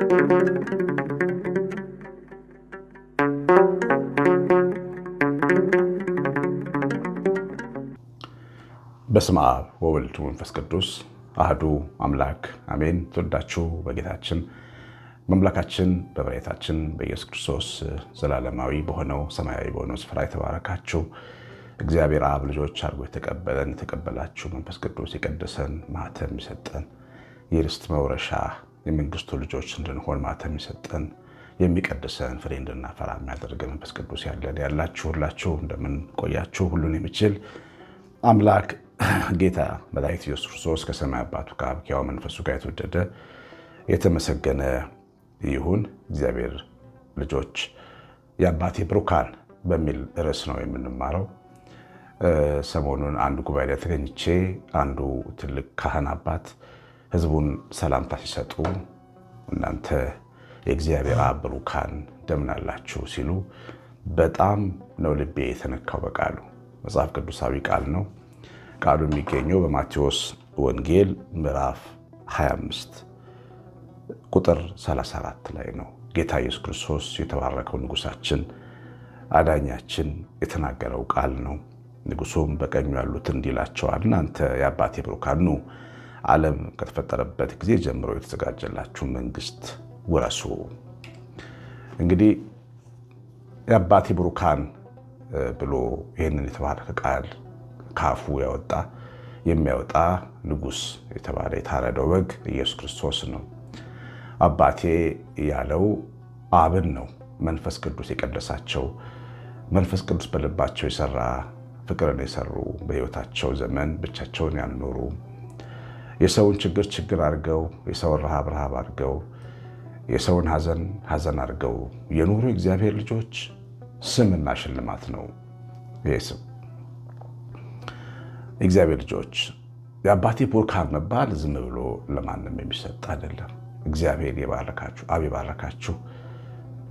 በስመ አብ ወወልድ ወመንፈስ ቅዱስ አሐዱ አምላክ አሜን። ተወዳችሁ በጌታችን በአምላካችን በመድኃኒታችን በኢየሱስ ክርስቶስ ዘላለማዊ በሆነው ሰማያዊ በሆነው ስፍራ የተባረካችሁ እግዚአብሔር አብ ልጆች አድርጎ የተቀበላችሁ መንፈስ ቅዱስ የቀደሰን ማኅተም የሰጠን የርስት መውረሻ የመንግስቱ ልጆች እንድንሆን ማኅተም የሰጠን የሚቀድሰን ፍሬ እንድናፈራ የሚያደርገን መንፈስ ቅዱስ ያላችሁ ሁላችሁ እንደምን ቆያችሁ? ሁሉን የሚችል አምላክ ጌታ መድኃኒት ኢየሱስ ክርስቶስ ከሰማይ አባቱ ከአብ ከሕያው መንፈሱ ጋር የተወደደ የተመሰገነ ይሁን። እግዚአብሔር ልጆች የአባቴ ብሩካን በሚል ርዕስ ነው የምንማረው። ሰሞኑን አንድ ጉባኤ ላይ ተገኝቼ አንዱ ትልቅ ካህን አባት ህዝቡን ሰላምታ ሲሰጡ እናንተ የእግዚአብሔር አብ ብሩካን እንደምን አላችሁ ሲሉ በጣም ነው ልቤ የተነካው። በቃሉ መጽሐፍ ቅዱሳዊ ቃል ነው። ቃሉ የሚገኘው በማቴዎስ ወንጌል ምዕራፍ 25 ቁጥር 34 ላይ ነው። ጌታ ኢየሱስ ክርስቶስ የተባረከው ንጉሳችን አዳኛችን የተናገረው ቃል ነው። ንጉሱም በቀኙ ያሉትን እንዲላቸዋል፣ እናንተ የአባቴ ብሩካን ኑ፣ ዓለም ከተፈጠረበት ጊዜ ጀምሮ የተዘጋጀላችሁ መንግስት ውረሱ። እንግዲህ የአባቴ ብሩካን ብሎ ይህንን የተባረከ ቃል ካፉ የሚያወጣ ንጉስ የተባለ የታረደው በግ ኢየሱስ ክርስቶስ ነው። አባቴ ያለው አብን ነው። መንፈስ ቅዱስ የቀደሳቸው መንፈስ ቅዱስ በልባቸው የሰራ ፍቅርን የሰሩ በህይወታቸው ዘመን ብቻቸውን ያልኖሩ የሰውን ችግር አድርገው የሰውን ረሃብ አድርገው የሰውን ሐዘን አድርገው የኖሩ እግዚአብሔር ልጆች ስምና ሽልማት ነው ይህ ስም። እግዚአብሔር ልጆች የአባቴ ብሩካን መባል ዝም ብሎ ለማንም የሚሰጥ አይደለም። እግዚአብሔር የባረካችሁ አብ የባረካችሁ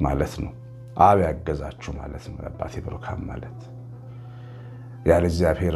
ማለት ነው። አብ ያገዛችሁ ማለት ነው። የአባቴ ብሩካን ማለት ያለ እግዚአብሔር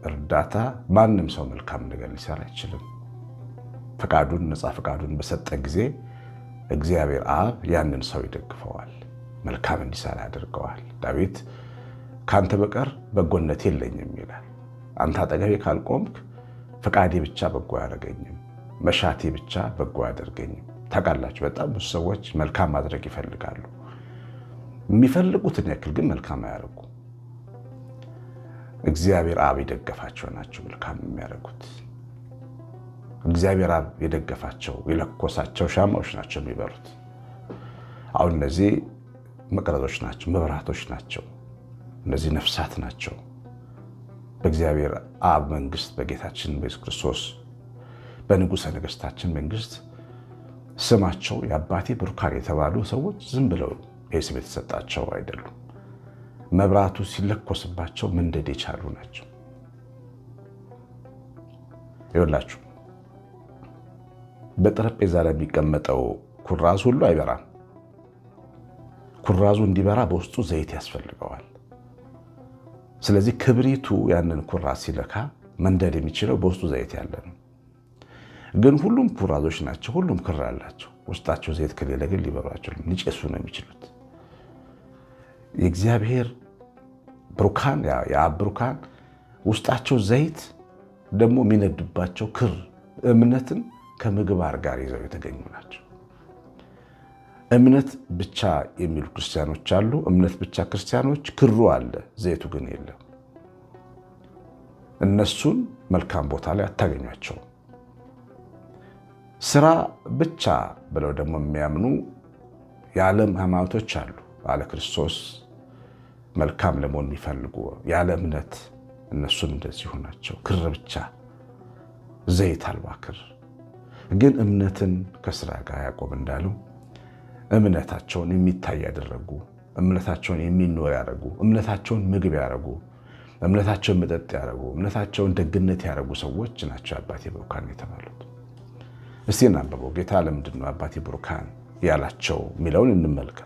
እርዳታ ማንም ሰው መልካም ነገር ሊሰራ አይችልም። ነፃ ፈቃዱን በሰጠ ጊዜ እግዚአብሔር አብ ያንን ሰው ይደግፈዋል፣ መልካም እንዲሰራ ያደርገዋል። ዳዊት ከአንተ በቀር በጎነት የለኝም ይላል። አንተ አጠገቤ ካልቆምክ ፈቃዴ ብቻ በጎ አያደርገኝም፣ መሻቴ ብቻ በጎ አያደርገኝም። ታውቃላችሁ፣ በጣም ብዙ ሰዎች መልካም ማድረግ ይፈልጋሉ። የሚፈልጉትን ያክል ግን መልካም አያደርጉ። እግዚአብሔር አብ የደገፋቸው ናቸው መልካም የሚያደርጉት። እግዚአብሔር አብ የደገፋቸው የለኮሳቸው ሻማዎች ናቸው የሚበሩት። አሁን እነዚህ መቅረዞች ናቸው፣ መብራቶች ናቸው። እነዚህ ነፍሳት ናቸው። በእግዚአብሔር አብ መንግስት በጌታችን በኢየሱስ ክርስቶስ በንጉሠ ነገሥታችን መንግስት ስማቸው የአባቴ ብሩካን የተባሉ ሰዎች ዝም ብለው ይህ ስም የተሰጣቸው አይደሉም። መብራቱ ሲለኮስባቸው መንደድ የቻሉ ናቸው። ይኸውላችሁ በጠረጴዛ ላይ የሚቀመጠው ኩራዝ ሁሉ አይበራም። ኩራዙ እንዲበራ በውስጡ ዘይት ያስፈልገዋል። ስለዚህ ክብሪቱ ያንን ኩራዝ ሲለካ መንደድ የሚችለው በውስጡ ዘይት ያለ ነው። ግን ሁሉም ኩራዞች ናቸው፣ ሁሉም ክር አላቸው። ውስጣቸው ዘይት ከሌለ ግን ሊበሯቸው ሊጨሱ ነው የሚችሉት። የእግዚአብሔር ብሩካን የአብ ብሩካን ውስጣቸው ዘይት ደግሞ የሚነድባቸው ክር እምነትን ከምግባር ጋር ይዘው የተገኙ ናቸው። እምነት ብቻ የሚሉ ክርስቲያኖች አሉ። እምነት ብቻ ክርስቲያኖች፣ ክሩ አለ፣ ዘይቱ ግን የለም። እነሱን መልካም ቦታ ላይ አታገኟቸውም። ስራ ብቻ ብለው ደግሞ የሚያምኑ የዓለም ሃይማኖቶች አሉ። አለ ክርስቶስ መልካም ለመሆን የሚፈልጉ ያለ እምነት፣ እነሱም እንደዚሁ ናቸው። ክር ብቻ፣ ዘይት አልባ ክር። ግን እምነትን ከስራ ጋር ያዕቆብ እንዳለው እምነታቸውን የሚታይ ያደረጉ፣ እምነታቸውን የሚኖር ያደረጉ፣ እምነታቸውን ምግብ ያደረጉ፣ እምነታቸውን መጠጥ ያደረጉ፣ እምነታቸውን ደግነት ያደረጉ ሰዎች ናቸው አባቴ ብሩካን የተባሉት። እስቲ እናንብበው። ጌታ ለምንድን ነው አባቴ ብሩካን ያላቸው የሚለውን እንመልከት።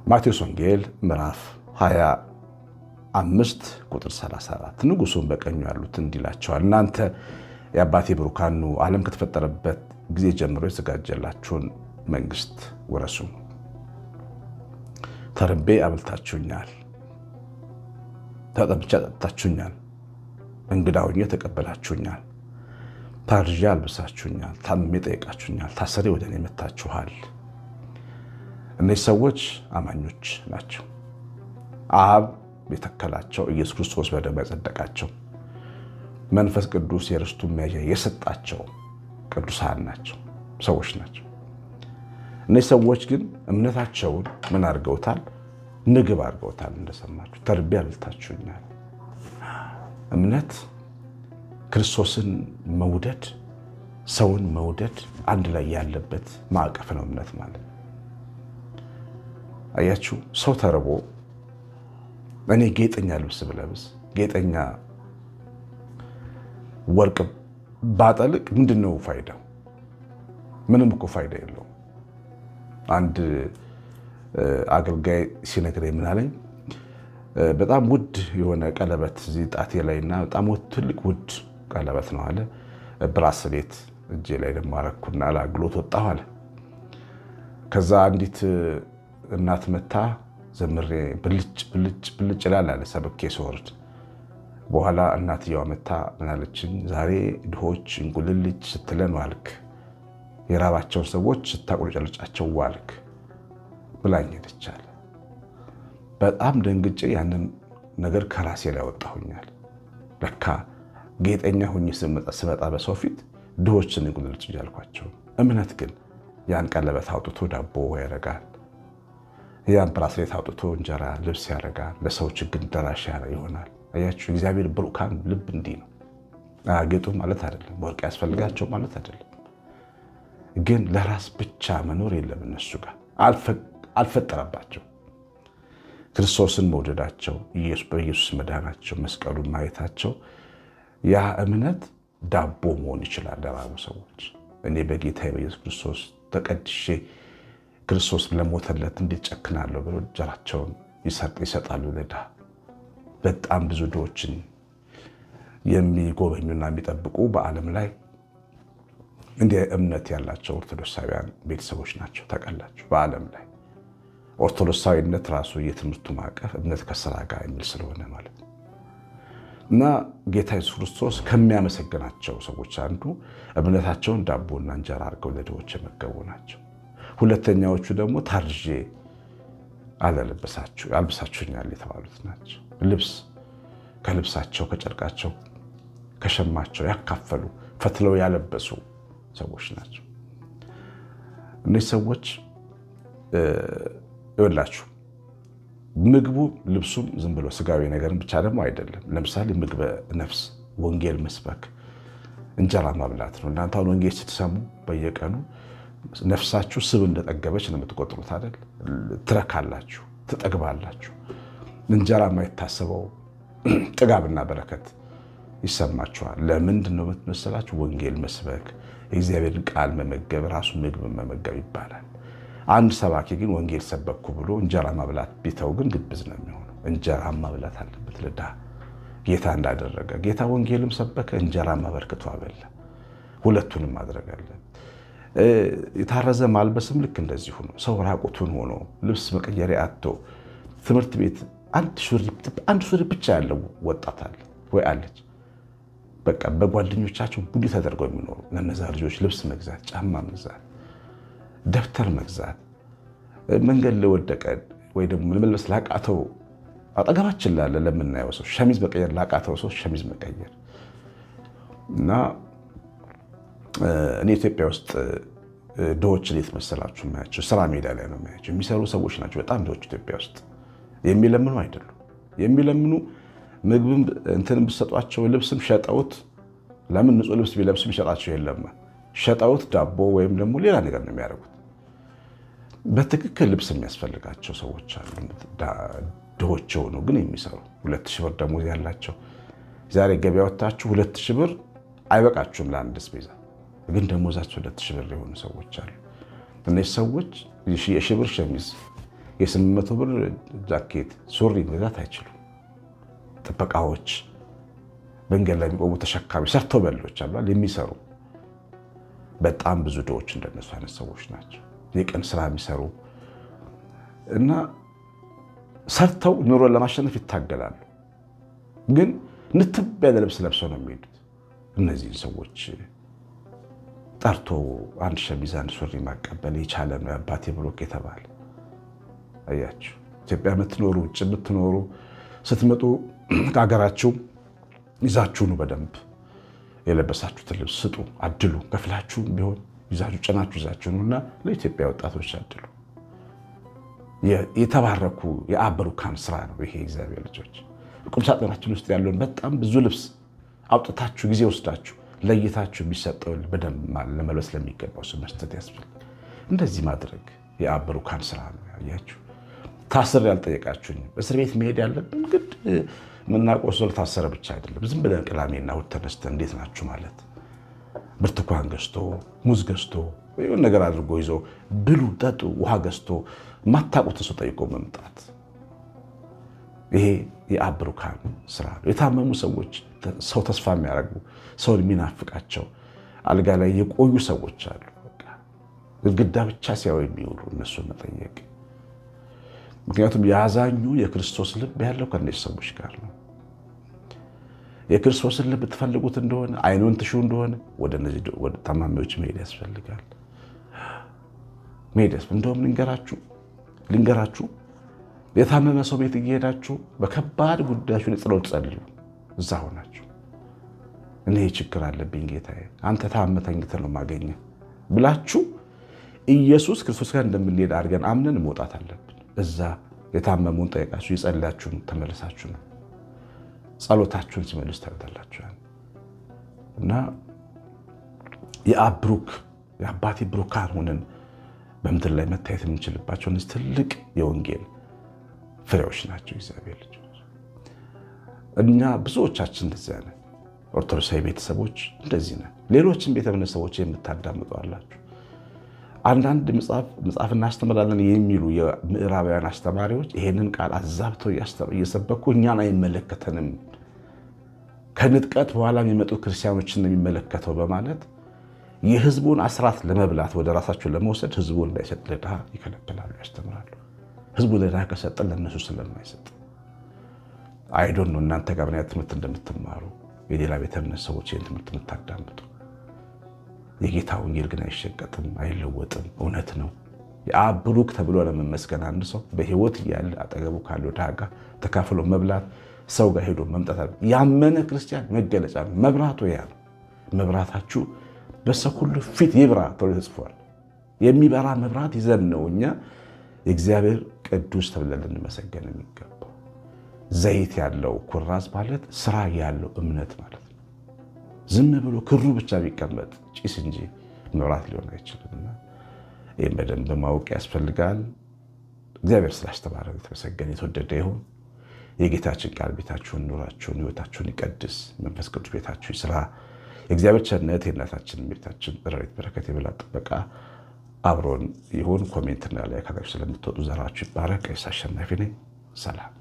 ማቴዎስ ወንጌል ምዕራፍ 25 ቁጥር 34 ንጉሱም በቀኙ ያሉትን እንዲላቸዋል፣ እናንተ የአባቴ ብሩካን ኑ፣ ዓለም ከተፈጠረበት ጊዜ ጀምሮ የተዘጋጀላችሁን መንግስት ውረሱ። ተርቤ አብልታችሁኛል፣ ተጠምቼ አጠጥታችሁኛል፣ እንግዳ ሆኜ ተቀበላችሁኛል፣ ታርዤ አልብሳችሁኛል፣ ታምሜ ጠይቃችሁኛል፣ ታስሬ ወደ እኔ መጥታችኋል። እነዚህ ሰዎች አማኞች ናቸው። አብ የተከላቸው፣ ኢየሱስ ክርስቶስ በደሙ ያጸደቃቸው፣ መንፈስ ቅዱስ የርስቱ መያዣ የሰጣቸው ቅዱሳን ናቸው፣ ሰዎች ናቸው። እነዚህ ሰዎች ግን እምነታቸውን ምን አድርገውታል? ምግብ አድርገውታል። እንደሰማችሁ ተርቤ አብልታችሁኛል። እምነት ክርስቶስን መውደድ፣ ሰውን መውደድ አንድ ላይ ያለበት ማዕቀፍ ነው እምነት ማለት። አያችሁ፣ ሰው ተርቦ እኔ ጌጠኛ ልብስ ብለብስ፣ ጌጠኛ ወርቅ ባጠልቅ ምንድን ነው ፋይዳው? ምንም እኮ ፋይዳ የለውም። አንድ አገልጋይ ሲነግረኝ ምን አለኝ፣ በጣም ውድ የሆነ ቀለበት እዚህ ጣቴ ላይ እና በጣም ትልቅ ውድ ቀለበት ነው አለ። ብራስሌት እጄ ላይ ደግሞ አረኩና ለአገልግሎት ወጣሁ አለ። ከዛ አንዲት እናት መታ ዘምሬ ብልጭ ይላል አለ ሰብኬ ስወርድ። በኋላ እናትየዋ መታ ምን አለችኝ፣ ዛሬ ድሆች እንቁልልጭ ስትለን ዋልክ፣ የራባቸውን ሰዎች ስታቁለጨልጫቸው ዋልክ ብላኝ ሄደች አለ። በጣም ደንግጬ ያንን ነገር ከራሴ ላይ ወጣሁኛል። ለካ ጌጠኛ ሁኜ ስመጣ በሰው ፊት ድሆችን እንቁልልጭ እያልኳቸው። እምነት ግን ያን ቀለበት አውጥቶ ዳቦ ያደርጋል። ያን ብራስሌት አውጥቶ እንጀራ ልብስ ያደርጋል። ለሰው ችግር ደራሽ ይሆናል። አያችሁ፣ እግዚአብሔር ብሩካን ልብ እንዲህ ነው። አያጌጡ ማለት አይደለም፣ ወርቅ ያስፈልጋቸው ማለት አይደለም። ግን ለራስ ብቻ መኖር የለም። እነሱ ጋር አልፈጠረባቸው። ክርስቶስን መውደዳቸው፣ በኢየሱስ መዳናቸው፣ መስቀሉን ማየታቸው፣ ያ እምነት ዳቦ መሆን ይችላል ለራቡ ሰዎች። እኔ በጌታ በኢየሱስ ክርስቶስ ተቀድሼ ክርስቶስ ለሞተለት እንዴት ጨክናለሁ ብሎ እንጀራቸውን ይሰጣሉ ለድሃ። በጣም ብዙ ድሆችን የሚጎበኙና የሚጠብቁ በዓለም ላይ እንዲህ እምነት ያላቸው ኦርቶዶክሳውያን ቤተሰቦች ናቸው። ታውቃላችሁ፣ በዓለም ላይ ኦርቶዶክሳዊነት ራሱ የትምህርቱ ማዕቀፍ እምነት ከስራ ጋር የሚል ስለሆነ ማለት ነው። እና ጌታ ኢየሱስ ክርስቶስ ከሚያመሰግናቸው ሰዎች አንዱ እምነታቸውን ዳቦና እንጀራ አድርገው ለድሆች የመገቡ ናቸው። ሁለተኛዎቹ ደግሞ ታርዤ አልብሳችሁኛል የተባሉት ናቸው። ልብስ ከልብሳቸው ከጨርቃቸው ከሸማቸው ያካፈሉ ፈትለው ያለበሱ ሰዎች ናቸው። እነዚህ ሰዎች ይወላችሁ ምግቡ ልብሱም ዝም ብሎ ስጋዊ ነገርን ብቻ ደግሞ አይደለም። ለምሳሌ ምግበ ነፍስ ወንጌል መስበክ እንጀራ ማብላት ነው። እናንተ አሁን ወንጌል ስትሰሙ በየቀኑ ነፍሳችሁ ስብ እንደጠገበች ነው የምትቆጥሩት አይደል? ትረካላችሁ፣ ትጠግባላችሁ። እንጀራ የማይታሰበው ጥጋብና በረከት ይሰማችኋል። ለምንድን ነው መሰላችሁ? ወንጌል መስበክ፣ የእግዚአብሔርን ቃል መመገብ ራሱ ምግብ መመገብ ይባላል። አንድ ሰባኪ ግን ወንጌል ሰበኩ ብሎ እንጀራ ማብላት ቢተው ግን ግብዝ ነው የሚሆነው። እንጀራ ማብላት አለበት ለድሃ ጌታ እንዳደረገ። ጌታ ወንጌልም ሰበከ፣ እንጀራ አበርክቶ አበላ። ሁለቱንም ማድረግ አለን። የታረዘ ማልበስም ልክ እንደዚሁ ነው። ሰው ራቁቱን ሆኖ ልብስ መቀየሪያ አጥቶ ትምህርት ቤት አንድ ሱሪ ብቻ ያለው ወጣት አለ ወይ አለች። በቃ በጓደኞቻቸው ቡዲ ተደርገው የሚኖሩ ለነዛ ልጆች ልብስ መግዛት፣ ጫማ መግዛት፣ ደብተር መግዛት፣ መንገድ ለወደቀ ወይ ደግሞ መልበስ ላቃተው አጠገባችን ላለ ለምናየው ሰው ሸሚዝ መቀየር ላቃተው ሰው ሸሚዝ መቀየር እና እኔ ኢትዮጵያ ውስጥ ድሆችን የት መሰላችሁ የማያቸው? ስራ ሜዳ ላይ ነው የማያቸው። የሚሰሩ ሰዎች ናቸው በጣም ድሆች ኢትዮጵያ ውስጥ። የሚለምኑ አይደሉም። የሚለምኑ ምግብም እንትን ብትሰጧቸው ልብስም ሸጠውት፣ ለምን ንጹህ ልብስ ቢለብስም ይሸጣቸው የለም። ሸጠውት ዳቦ ወይም ደግሞ ሌላ ነገር ነው የሚያደርጉት። በትክክል ልብስ የሚያስፈልጋቸው ሰዎች አሉ፣ ድሆች ሆነው ግን የሚሰሩ 2000 ብር ደሞዝ ያላቸው። ዛሬ ገበያ ወጥታችሁ 2000 ብር አይበቃችሁም ለአንድ ስፔዛ፣ ግን ደሞዛቸው 2000 ብር የሆኑ ሰዎች አሉ። እነዚህ ሰዎች የ1000 ብር ሸሚዝ፣ የ800 ብር ጃኬት፣ ሱሪ መግዛት አይችሉም። ጥበቃዎች፣ መንገድ ላይ የሚቆሙ ተሸካሚ፣ ሰርተው በሎች አሉ የሚሰሩ። በጣም ብዙ ድሆች እንደነሱ አይነት ሰዎች ናቸው። የቀን ስራ የሚሰሩ እና ሰርተው ኑሮን ለማሸነፍ ይታገላሉ። ግን ንትብ ያለ ልብስ ለብሰው ነው የሚሄዱት። እነዚህን ሰዎች ጠርቶ አንድ ሸሚዝ አንድ ሱሪ ማቀበል የቻለ ነው የአባቴ ብሩክ የተባለ። አያችሁ፣ ኢትዮጵያ የምትኖሩ ውጭ የምትኖሩ ስትመጡ ከሀገራችሁ ይዛችሁ ነው በደንብ የለበሳችሁትን ልብስ ስጡ፣ አድሉ። ከፍላችሁ ቢሆን ይዛችሁ ጭናችሁ ይዛችሁ ነው እና ለኢትዮጵያ ወጣቶች አድሉ። የተባረኩ የአብ ብሩካን ስራ ነው ይሄ። እግዚአብሔር ልጆች ቁምሳጥናችን ውስጥ ያለውን በጣም ብዙ ልብስ አውጥታችሁ ጊዜ ወስዳችሁ ለይታችሁ የሚሰጠውን በደንብ ለመልበስ ለሚገባው ሰው መስጠት ያስፈልጋል። እንደዚህ ማድረግ የአብ ብሩካን ስራ ነው። ያያችሁ፣ ታስር ያልጠየቃችሁኝ እስር ቤት መሄድ ያለብን ግድ የምናውቀው ሰው ታሰረ ብቻ አይደለም። ዝም ብለን ቅዳሜና እሑድ ተነስተን እንዴት ናችሁ ማለት ብርቱካን ገዝቶ ሙዝ ገዝቶ የሆነ ነገር አድርጎ ይዞ ብሉ ጠጡ ውሃ ገዝቶ ማታውቁትን ሰው ጠይቆ መምጣት፣ ይሄ የአብ ብሩካን ስራ ነው። የታመሙ ሰዎች፣ ሰው ተስፋ የሚያደርጉ ሰውን የሚናፍቃቸው አልጋ ላይ የቆዩ ሰዎች አሉ። ግድግዳ ብቻ ሲያዩ የሚውሉ እነሱን መጠየቅ። ምክንያቱም የአዛኙ የክርስቶስ ልብ ያለው ከእነዚህ ሰዎች ጋር ነው። የክርስቶስን ልብ ትፈልጉት እንደሆነ አይኑን ትሹ እንደሆነ ወደ ታማሚዎች መሄድ ያስፈልጋል። እንደውም ልንገራችሁ የታመመ ሰው ቤት እየሄዳችሁ በከባድ ጉዳዮች ጸሎት ጸልዩ። እዛ ሆናችሁ እኔ ችግር አለብኝ ጌታዬ፣ አንተ ታመህ ተኝተህ ነው የማገኘህ ብላችሁ ኢየሱስ ክርስቶስ ጋር እንደምንሄድ አድርገን አምነን መውጣት አለብን። እዛ የታመሙን ጠይቃችሁ የጸለያችሁን ተመለሳችሁ ነው ጸሎታችሁን ሲመልስ ታዩታላችሁ። እና የአብ ብሩክ የአባቴ ብሩካን ሆነን በምድር ላይ መታየት የምንችልባቸው እነዚህ ትልቅ የወንጌል ፍሬዎች ናቸው። እግዚአብሔር ልጆች እኛ ብዙዎቻችን እንደዚያ ነን። ኦርቶዶክሳዊ ቤተሰቦች እንደዚህ ነን። ሌሎችን ቤተ እምነት ሰዎች የምታዳምጡ አላችሁ። አንዳንድ መጽሐፍ እናስተምራለን የሚሉ የምዕራባውያን አስተማሪዎች ይሄንን ቃል አዛብተው እየሰበኩ እኛን አይመለከተንም፣ ከንጥቀት በኋላ የሚመጡ ክርስቲያኖችን ነው የሚመለከተው በማለት የህዝቡን አስራት ለመብላት ወደ ራሳቸው ለመውሰድ ህዝቡን እንዳይሰጥ ለድሃ ይከለክላሉ፣ ያስተምራሉ። ህዝቡ ለድሃ ከሰጠ ለእነሱ ስለማይሰጥ አይዶን ነው። እናንተ ጋር ምን ትምህርት እንደምትማሩ የሌላ ቤተ እምነት ሰዎች ይህን ትምህርት የምታዳምጡ፣ የጌታ ወንጌል ግን አይሸቀጥም፣ አይለወጥም፣ እውነት ነው። የአብ ብሩክ ተብሎ ለመመስገን አንድ ሰው በህይወት እያለ አጠገቡ ካለው ድሃ ጋር ተካፍሎ መብላት፣ ሰው ጋር ሄዶ መምጣት አለ። ያመነ ክርስቲያን መገለጫ ነው። መብራቱ ያ ነው። መብራታችሁ በሰው ሁሉ ፊት ይብራ ተብሎ ተጽፏል። የሚበራ መብራት ይዘን ነው እኛ የእግዚአብሔር ቅዱስ ተብለን ልንመሰገን የሚገባው። ዘይት ያለው ኩራዝ ማለት ስራ ያለው እምነት ማለት ነው። ዝም ብሎ ክሩ ብቻ ቢቀመጥ ጭስ እንጂ መብራት ሊሆን አይችልም። ይህም በደንብ ማወቅ ያስፈልጋል። እግዚአብሔር ስላስተማረ የተመሰገነ የተወደደ ይሁን። የጌታችን ቃል ቤታችሁን፣ ኑራችሁን፣ ህይወታችሁን ይቀድስ። መንፈስ ቅዱስ ቤታችሁ ይስራ። የእግዚአብሔር ቸርነት የእናታችን ቤታችን ረድኤት በረከት የበላ ጥበቃ አብሮን ይሁን። ኮሜንትና ላይ ካጋችሁ ስለምትወጡ ዘራችሁ ይባረክ። ቀሲስ አሸናፊ ነኝ። ሰላም